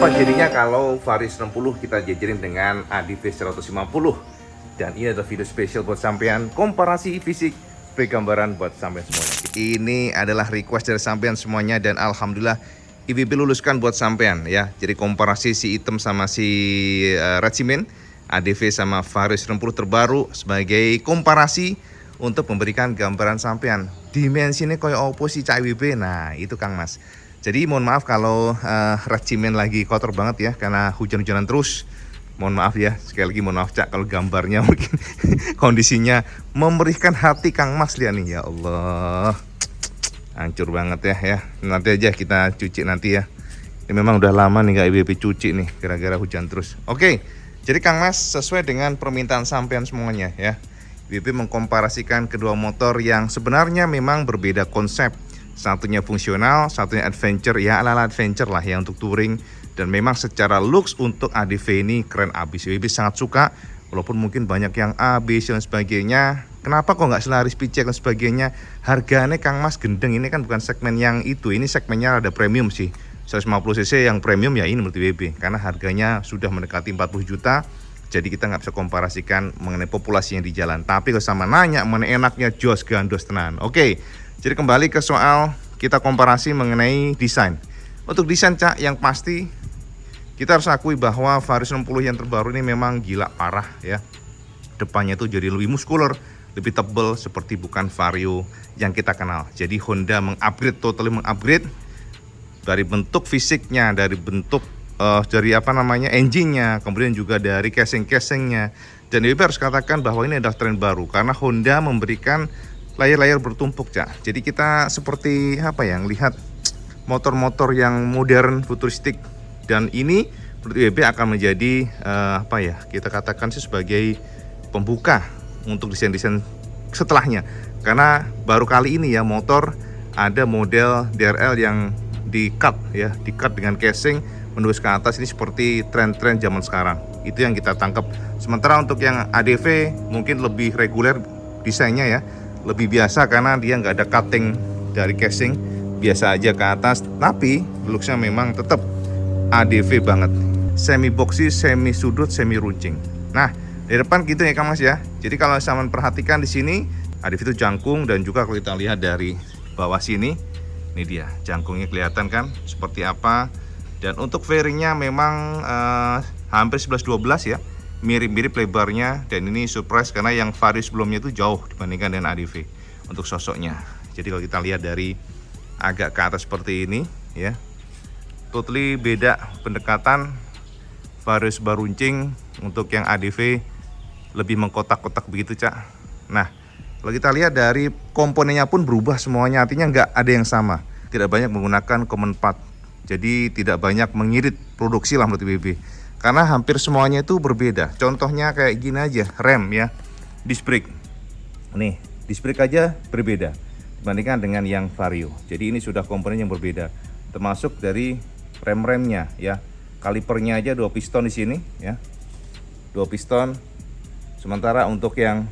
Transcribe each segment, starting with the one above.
Apa jadinya kalau Vario 60 kita jajarin dengan ADV 150? Dan ini adalah video spesial buat sampean, komparasi fisik sebagai gambaran buat sampean semuanya. Ini adalah request dari sampean semuanya dan alhamdulillah IBB luluskan buat sampean ya. Jadi komparasi si hitam sama si Regimen, ADV sama Vario 60 terbaru sebagai komparasi untuk memberikan gambaran sampean. Dimensinya kayak opo sih Cak IBB. Nah, itu Kang Mas. Jadi mohon maaf kalau Regimen lagi kotor banget ya karena hujan-hujanan terus. Mohon maaf ya, sekali lagi mohon maaf Cak kalau gambarnya mungkin kondisinya memberikan hati Kang Mas lihat nih, ya Allah. Hancur banget ya. Nanti aja kita cuci nanti ya. Ini memang udah lama nih gak IBB cuci nih gara-gara hujan terus. Oke. Jadi Kang Mas sesuai dengan permintaan sampean semuanya ya. IBB mengkomparasikan kedua motor yang sebenarnya memang berbeda konsep. Satunya fungsional, satunya adventure, ya ala-ala adventure lah ya untuk touring. Dan memang secara looks untuk ADV ini keren abis. IBB sangat suka, walaupun mungkin banyak yang abis dan sebagainya. Kenapa kok nggak selaris picek dan sebagainya? Harganya Kang Mas gendeng, ini kan bukan segmen yang itu. Ini segmennya ada premium sih. 150cc yang premium ya ini menurut IBB. Karena harganya sudah mendekati 40 juta. Jadi kita nggak bisa komparasikan mengenai populasi yang di jalan. Tapi kalau sama nanya mengenai enaknya jos gandos tenan. Oke. Jadi kembali ke soal kita komparasi mengenai desain. Untuk desain Cak yang pasti kita harus akui bahwa Vario 60 yang terbaru ini memang gila parah ya. Depannya itu jadi lebih muskuler, lebih tebal seperti bukan Vario yang kita kenal. Jadi Honda mengupgrade, totally mengupgrade dari bentuk fisiknya, dari bentuk dari engine-nya, kemudian juga dari casing-casingnya. Dan IBB harus katakan bahwa ini adalah tren baru karena Honda memberikan layar-layar bertumpuk Cak. Jadi kita seperti melihat motor-motor yang modern, futuristik. Dan ini menurut IBB akan menjadi kita katakan sih sebagai pembuka untuk desain-desain setelahnya. Karena baru kali ini ya motor ada model DRL yang di-cut dengan casing menembus ke atas. Ini seperti tren-tren zaman sekarang. Itu yang kita tangkap. Sementara untuk yang ADV mungkin lebih reguler desainnya ya. Lebih biasa karena dia nggak ada cutting dari casing, biasa aja ke atas, tapi looksnya memang tetap ADV banget, semi boxy, semi sudut, semi runcing. Nah di depan gitu ya Kang Mas ya. Jadi kalau sama perhatikan di sini ADV itu jangkung dan juga kalau kita lihat dari bawah sini, ini dia jangkungnya kelihatan kan seperti apa. Dan untuk fairingnya memang hampir 11-12 ya. Mirip-mirip lebarnya dan ini surprise karena yang Vario sebelumnya itu jauh dibandingkan dengan ADV untuk sosoknya. Jadi kalau kita lihat dari agak ke atas seperti ini ya, totally beda pendekatan. Vario sebaruncing, untuk yang ADV lebih mengkotak-kotak begitu Cak. Nah kalau kita lihat dari komponennya pun berubah semuanya, artinya nggak ada yang sama. Tidak banyak menggunakan common part, jadi tidak banyak mengirit produksi lah menurut IBB. Karena hampir semuanya itu berbeda. Contohnya kayak gini aja, rem ya, disc brake. Nih, disc brake aja berbeda dibandingkan dengan yang Vario. Jadi ini sudah komponen yang berbeda. Termasuk dari rem-remnya ya. Kalipernya aja 2 piston di sini ya. 2 piston. Sementara untuk yang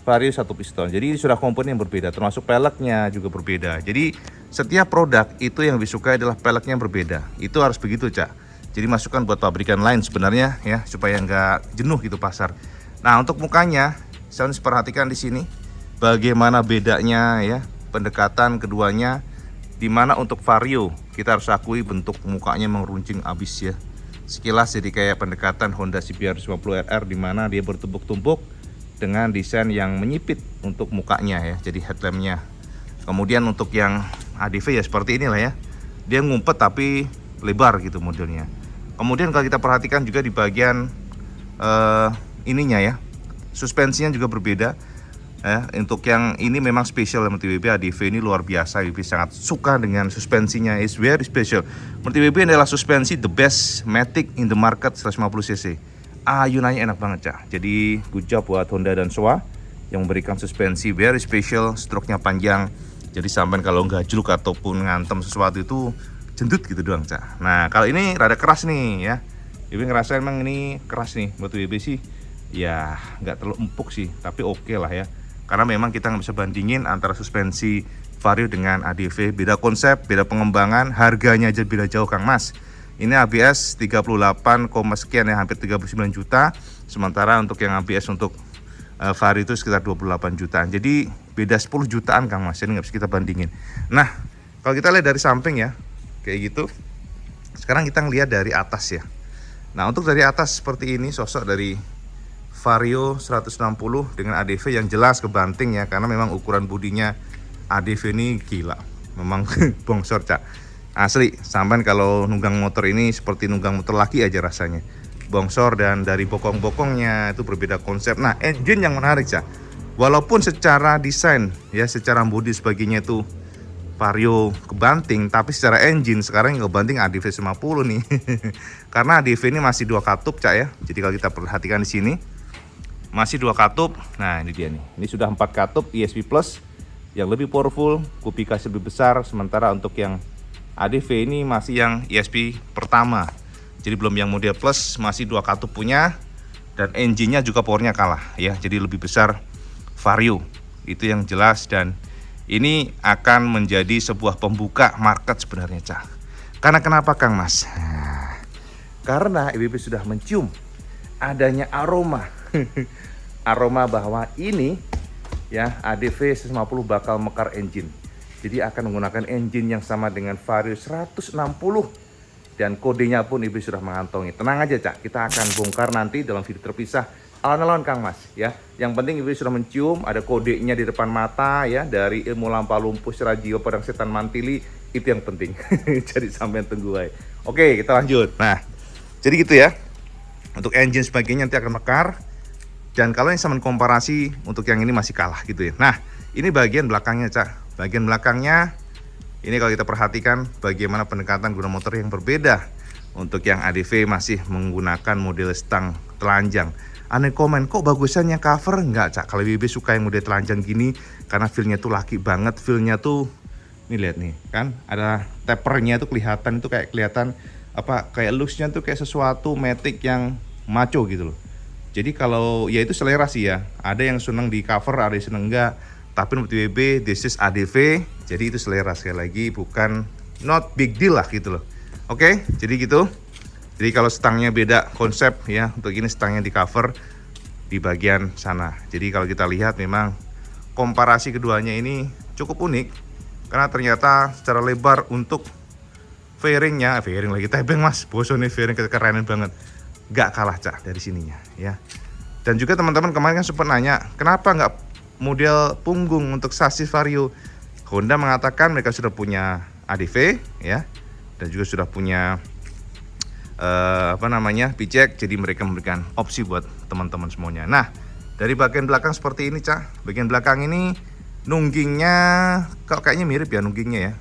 Vario 1 piston. Jadi ini sudah komponen yang berbeda. Termasuk peleknya juga berbeda. Jadi setiap produk itu yang disukai adalah peleknya yang berbeda. Itu harus begitu Cak. Jadi masukan buat pabrikan lain sebenarnya ya, supaya nggak jenuh gitu pasar. Nah untuk mukanya, saya harus perhatikan di sini bagaimana bedanya ya pendekatan keduanya. Dimana untuk Vario kita harus akui bentuk mukanya mengeruncing abis ya. Sekilas jadi kayak pendekatan Honda CBR 50RR dimana dia bertumpuk-tumpuk dengan desain yang menyipit untuk mukanya ya. Jadi headlampnya. Kemudian untuk yang ADV ya seperti inilah ya. Dia ngumpet tapi lebar gitu modelnya. Kemudian kalau kita perhatikan juga di bagian ininya ya, suspensinya juga berbeda ya. Untuk yang ini memang spesial menurut IBB. ADV ini luar biasa, IBB sangat suka dengan suspensinya, is very special. Menurut IBB adalah suspensi the best matic in the market 150cc. Ayunannya enak banget Cak. Jadi good job buat Honda dan Showa yang memberikan suspensi very special, stroke-nya panjang. Jadi sampai kalau nggak jeluk ataupun ngantem sesuatu itu jendut gitu doang Cak. Nah kalau ini rada keras nih ya. IBB ngerasa emang ini keras nih. Buat IBB sih ya nggak terlalu empuk sih, tapi oke lah ya. Karena memang kita nggak bisa bandingin antara suspensi Vario dengan ADV. Beda konsep, beda pengembangan, harganya aja beda jauh Kang Mas. Ini ABS 38, sekian ya, hampir 39 juta. Sementara untuk yang ABS untuk Vario itu sekitar 28 jutaan. Jadi beda 10 jutaan Kang Mas. Ini nggak bisa kita bandingin. Nah, kalau kita lihat dari samping ya, kayak gitu. Sekarang kita ngelihat dari atas ya. Nah, untuk dari atas seperti ini sosok dari Vario 160 dengan ADV yang jelas kebanting ya, karena memang ukuran bodinya ADV ini gila. Memang bongsor Cak. Asli, sampean kalau nunggang motor ini seperti nunggang motor laki aja rasanya. Bongsor, dan dari bokong-bokongnya itu berbeda konsep. Nah, engine yang menarik Cak. Walaupun secara desain ya, secara bodi sebagainya itu Vario kebanting, tapi secara engine sekarang yang kebanting ADV 50 nih. Karena ADV ini masih 2 katup Cak ya. Jadi kalau kita perhatikan di sini masih 2 katup. Nah, ini dia nih. Ini sudah 4 katup ESP Plus yang lebih powerful, kubikasi lebih besar. Sementara untuk yang ADV ini masih yang ESP pertama. Jadi belum yang model Plus, masih 2 katup punya, dan engine-nya juga powernya kalah ya. Jadi lebih besar Vario. Itu yang jelas, dan ini akan menjadi sebuah pembuka market sebenarnya Cak. Karena kenapa Kang Mas? Karena IWB sudah mencium adanya aroma aroma bahwa ini ya ADV 150 bakal mekar engine. Jadi akan menggunakan engine yang sama dengan Vario 160, dan kodenya pun IWB sudah mengantongi. Tenang aja Cak, kita akan bongkar nanti dalam video terpisah alon-alon Kang Mas ya. Yang penting IWB sudah mencium ada kodenya di depan mata ya, dari ilmu lampa lumpus radio padang setan mantili, itu yang penting. Jadi sampean tunggu aja. Oke, kita lanjut. Nah, jadi gitu ya. Untuk engine sebagainya nanti akan mekar. Dan kalau yang sama komparasi untuk yang ini masih kalah gitu ya. Nah, ini bagian belakangnya Cak. Bagian belakangnya ini kalau kita perhatikan bagaimana pendekatan guna motor yang berbeda. Untuk yang ADV masih menggunakan model stang telanjang. Aneh komen, kok bagusannya cover? Enggak Cak, kalau BB suka yang model telanjang gini karena feel-nya tuh laki banget. Feel-nya tuh, nih lihat nih kan, ada tapernya tuh kelihatan, itu kayak kelihatan apa, kayak looks-nya tuh kayak sesuatu matic yang maco gitu loh. Jadi kalau ya itu selera sih ya, ada yang seneng di cover, ada yang seneng enggak. Tapi menurut BB this is ADV, jadi itu selera, sekali lagi bukan not big deal lah gitu loh. Oke, jadi gitu. Jadi kalau stangnya beda konsep ya, untuk ini stangnya di cover di bagian sana. Jadi kalau kita lihat memang komparasi keduanya ini cukup unik, karena ternyata secara lebar untuk fairingnya, fairing lagi tebeng Mas, bosan nih fairing, kerenan banget, gak kalah Cak dari sininya ya. Dan juga teman-teman kemarin kan sempat nanya, kenapa nggak model punggung untuk sasis Vario? Honda mengatakan mereka sudah punya ADV ya, dan juga sudah punya P-Jack, jadi mereka memberikan opsi buat teman-teman semuanya. Nah, dari bagian belakang seperti ini Cak. Bagian belakang ini nunggingnya kayaknya mirip ya nunggingnya ya.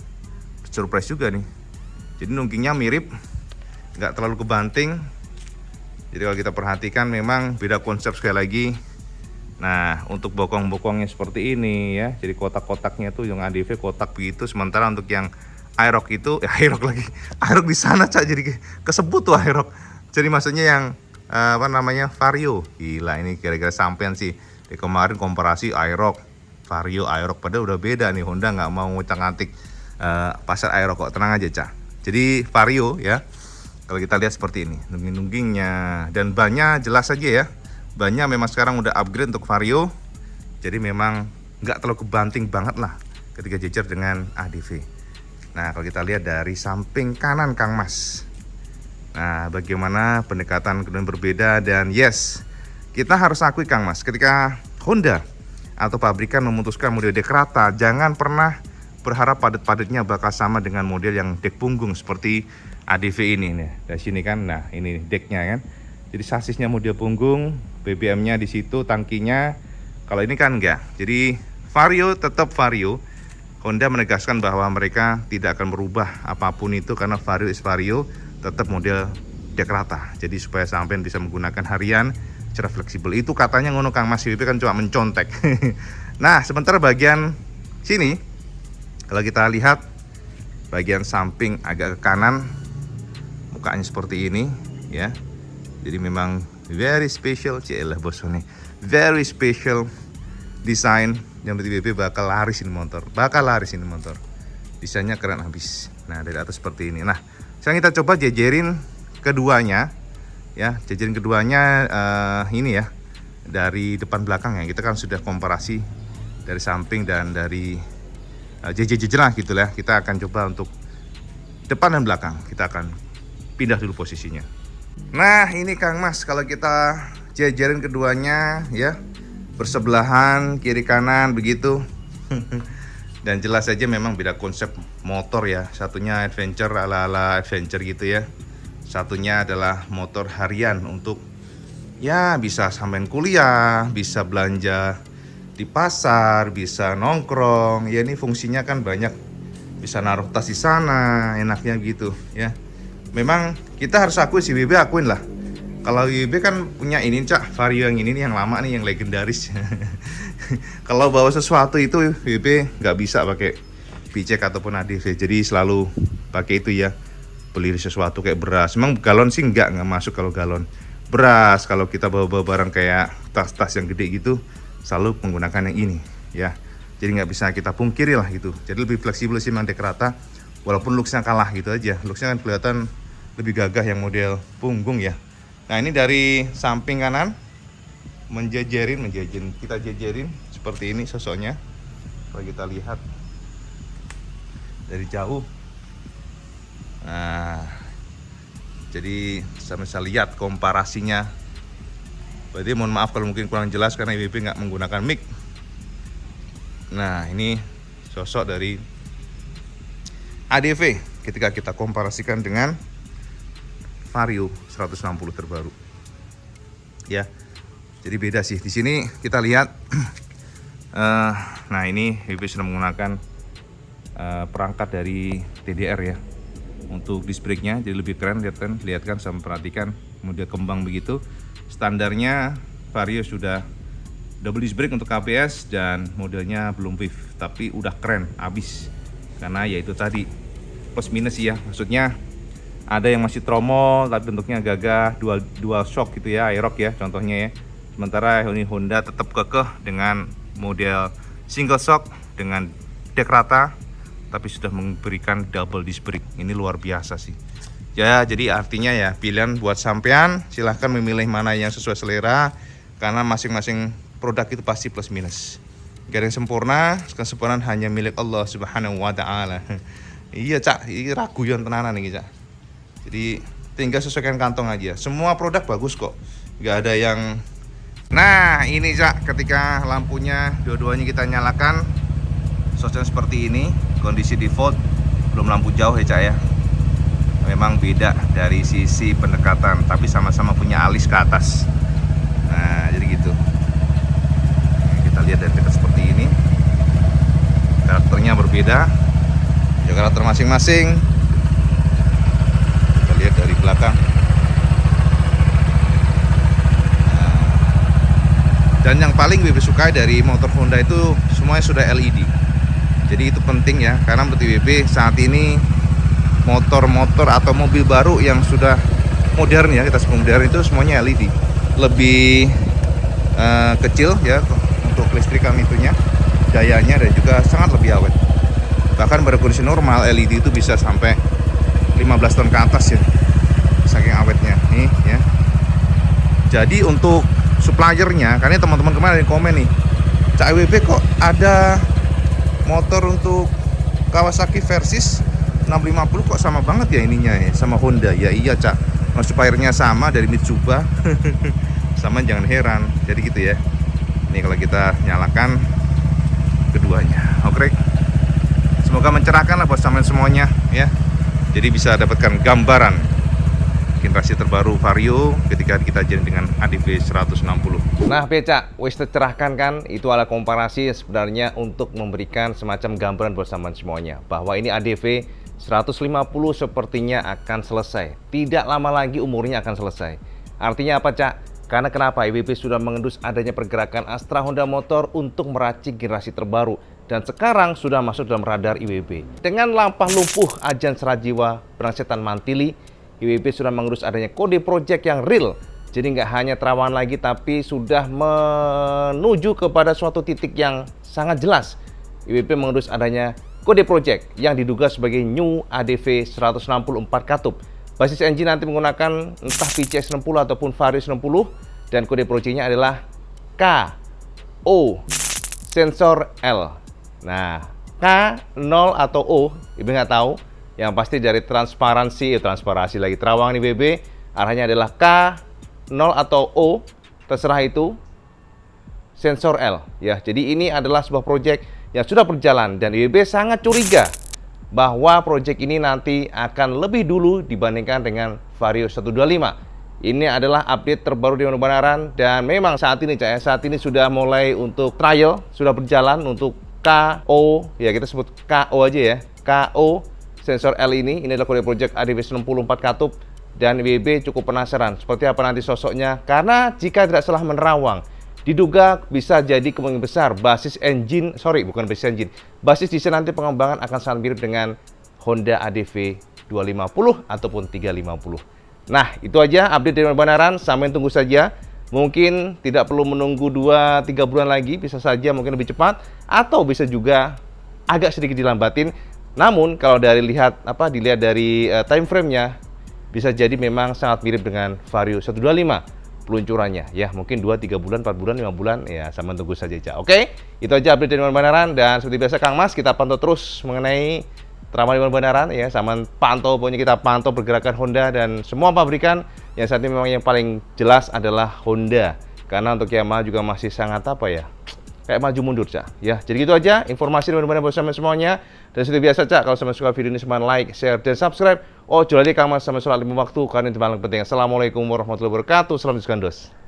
Surprise juga nih. Jadi nunggingnya mirip, nggak terlalu kebanting. Jadi kalau kita perhatikan memang beda konsep sekali lagi. Nah, untuk bokong-bokongnya seperti ini ya. Jadi kotak-kotaknya tuh yang ADV kotak begitu. Sementara untuk yang Aerox itu, Aerox di sana Cak, jadi kesebut tuh Aerox. Jadi maksudnya yang Vario. Gila, ini kira-kira sampean sih. Di kemarin komparasi Aerox, Vario, Aerox, padahal udah beda nih. Honda nggak mau ngucak-ngatik pasar Aerox kok, tenang aja Cak. Jadi Vario ya, kalau kita lihat seperti ini, nungging-nunggingnya dan bannya jelas aja ya. Bannya memang sekarang udah upgrade untuk Vario. Jadi memang nggak terlalu kebanting banget lah ketika jejer dengan ADV. Nah, kalau kita lihat dari samping kanan Kang Mas. Nah, bagaimana pendekatan kemudian berbeda, dan yes, kita harus akui Kang Mas, ketika Honda atau pabrikan memutuskan model dek rata, jangan pernah berharap padat-padatnya bakal sama dengan model yang dek punggung seperti ADV ini nih. Dari sini kan, nah ini deknya kan. Jadi sasisnya model punggung, BBM-nya di situ, tangkinya. Kalau ini kan enggak. Jadi Vario tetap Vario. Honda menegaskan bahwa mereka tidak akan merubah apapun itu karena Vario is Vario, tetap model dek rata. Jadi supaya sampai bisa menggunakan harian secara fleksibel. Itu katanya ngono Kang Mas, WP kan cuma mencontek. Nah, sementara bagian sini kalau kita lihat bagian samping agak ke kanan, mukanya seperti ini ya. Jadi memang very special, cielah bos ini. Very special design yang berarti BP bakal laris ini motor. Desainnya keren habis. Nah, dari atas seperti ini. Nah, sekarang kita coba jejerin keduanya ya. Jejerin keduanya ini ya. Dari depan belakang ya. Kita kan sudah komparasi dari samping dan dari jejer lah gitu lah. Kita akan coba untuk depan dan belakang. Kita akan pindah dulu posisinya. Nah, ini Kang Mas, kalau kita jejerin keduanya ya, bersebelahan kiri kanan begitu. Dan jelas saja memang beda konsep motor ya. Satunya adventure ala-ala adventure gitu ya. Satunya adalah motor harian untuk ya bisa sampein kuliah, bisa belanja di pasar, bisa nongkrong. Ya ini fungsinya kan banyak. Bisa naruh tas di sana, enaknya gitu ya. Memang kita harus akui si WB akuin lah. Kalau WB kan punya ini Cak, Vario yang ini nih, yang lama nih, yang legendaris. Kalau bawa sesuatu itu WB nggak bisa pakai picek ataupun ADV, jadi selalu pakai itu ya. Beli sesuatu kayak beras, memang galon sih nggak masuk kalau galon. Beras, kalau kita bawa barang kayak tas-tas yang gede gitu, selalu menggunakan yang ini ya. Jadi nggak bisa kita pungkiri lah gitu. Jadi lebih fleksibel sih memang Dekrata, walaupun looksnya kalah gitu aja. Looksnya kan kelihatan lebih gagah yang model punggung ya. Nah ini dari samping kanan kita jejerin seperti ini sosoknya. Kalau kita lihat dari jauh, nah jadi saya bisa lihat komparasinya. Berarti mohon maaf kalau mungkin kurang jelas karena IWB nggak menggunakan mic. Nah ini sosok dari ADV ketika kita komparasikan dengan Vario 160 terbaru. Ya. Jadi beda sih. Di sini kita lihat nah ini WB sudah menggunakan perangkat dari TDR ya. Untuk disc brake-nya jadi lebih keren, lihat kan sama perhatikan model kembang begitu. Standarnya Vario sudah double disc brake untuk ABS dan modelnya belum WIF, tapi udah keren abis. Karena ya itu tadi plus minus ya. Maksudnya ada yang masih tromol tapi bentuknya gagah, dual shock gitu ya, Aerox ya contohnya ya. Sementara ini Honda tetap kekeh dengan model single shock dengan Dekrata tapi sudah memberikan double disc brake. Ini luar biasa sih. Ya, jadi artinya ya pilihan buat sampean, silahkan memilih mana yang sesuai selera karena masing-masing produk itu pasti plus minus. Gak ada yang sempurna, kesempurnaan hanya milik Allah Subhanahu wa taala. Iya, Cak, ini ragu yang tenanan nih, Cak. Jadi tinggal sesuaikan kantong aja. Semua produk bagus kok. Gak ada yang. Nah, ini Cak, ketika lampunya dua-duanya kita nyalakan, sosoknya seperti ini. Kondisi default, belum lampu jauh ya Cak ya. Memang beda dari sisi pendekatan, tapi sama-sama punya alis ke atas. Nah, jadi gitu. Kita lihat dari dekat seperti ini. Karakternya berbeda. Ya karakter masing-masing. Kita lihat dari belakang. Nah, dan yang paling WB sukai dari motor Honda itu semuanya sudah LED. Jadi itu penting ya, karena menurut WB saat ini motor-motor atau mobil baru yang sudah modern ya, kita sebut modern itu semuanya LED. Lebih kecil ya untuk kelistrikan itunya, dayanya, dan juga sangat lebih awet. Bahkan pada kondisi normal LED itu bisa sampai 15 tahun ke atas ya, saking awetnya nih ya. Jadi untuk suppliernya, karena teman-teman kemarin ada yang komen nih, Cak WB kok ada motor untuk Kawasaki Versys 650 kok sama banget ya ininya ya sama Honda. Ya iya Cak, suppliernya sama dari Mitsubishi. Sama jangan heran. Jadi gitu ya. Ini kalau kita nyalakan keduanya. Oke. Semoga mencerahkan lah buat sampean semuanya ya. Jadi bisa dapatkan gambaran generasi terbaru Vario ketika kita jadi dengan ADV 160. Nah Becak, wis tercerahkan kan? Itu adalah komparasi sebenarnya untuk memberikan semacam gambaran buat sampean semuanya bahwa ini ADV 150 sepertinya akan selesai. Tidak lama lagi umurnya akan selesai. Artinya apa Cak? Karena kenapa? IWB sudah mengendus adanya pergerakan Astra Honda Motor untuk meracik generasi terbaru dan sekarang sudah masuk dalam radar IWB. Dengan lampah lumpuh Ajan Serajiwa Brangsetan Mantili, IWB sudah mengurus adanya kode project yang real. Jadi nggak hanya terawan lagi, tapi sudah menuju kepada suatu titik yang sangat jelas. IWB mengurus adanya kode project yang diduga sebagai New ADV 164 katup. Basis engine nanti menggunakan entah PCX 60 ataupun Varius 60 dan kode projectnya adalah KO sensor L. Nah, K, 0 atau O, Ibu nggak tahu. Yang pasti dari transparansi lagi terawang nih BB, arahnya adalah K, 0 atau O, terserah itu, sensor L. Ya, jadi ini adalah sebuah project yang sudah berjalan dan IWB sangat curiga bahwa project ini nanti akan lebih dulu dibandingkan dengan Vario 125. Ini adalah update terbaru di Pembenaran dan memang saat ini sudah mulai untuk trial, sudah berjalan untuk KO, ya kita sebut KO aja ya, KO sensor L ini adalah kode project ADV 64 katup dan IWB cukup penasaran seperti apa nanti sosoknya karena jika tidak salah menerawang diduga bisa jadi kemungkinan besar basis desain nanti pengembangan akan sangat mirip dengan Honda ADV 250 ataupun 350. Nah, itu aja update dari Pembenaran, sampai tunggu saja. Mungkin tidak perlu menunggu 2-3 bulan lagi, bisa saja mungkin lebih cepat atau bisa juga agak sedikit dilambatin. Namun kalau dilihat dari time frame-nya bisa jadi memang sangat mirip dengan Vario 125. Peluncurannya ya mungkin 2-3 bulan, 4 bulan, 5 bulan ya sama tunggu saja. Oke, itu aja update dari Pembenaran dan seperti biasa Kang Mas kita pantau terus mengenai terawang di Pembenaran ya, sama pokoknya kita pantau pergerakan Honda dan semua pabrikan yang saat ini memang yang paling jelas adalah Honda karena untuk Yamaha juga masih sangat kayak maju mundur Cak ya. Jadi gitu aja informasi dari Pembenaran buat semuanya dan seperti biasa Cak, kalau suka video ini like, share dan subscribe. Oh, jual Kang Mas sama soal 5 waktu karena itu paling penting. Assalamualaikum warahmatullahi wabarakatuh. Salam diskandos.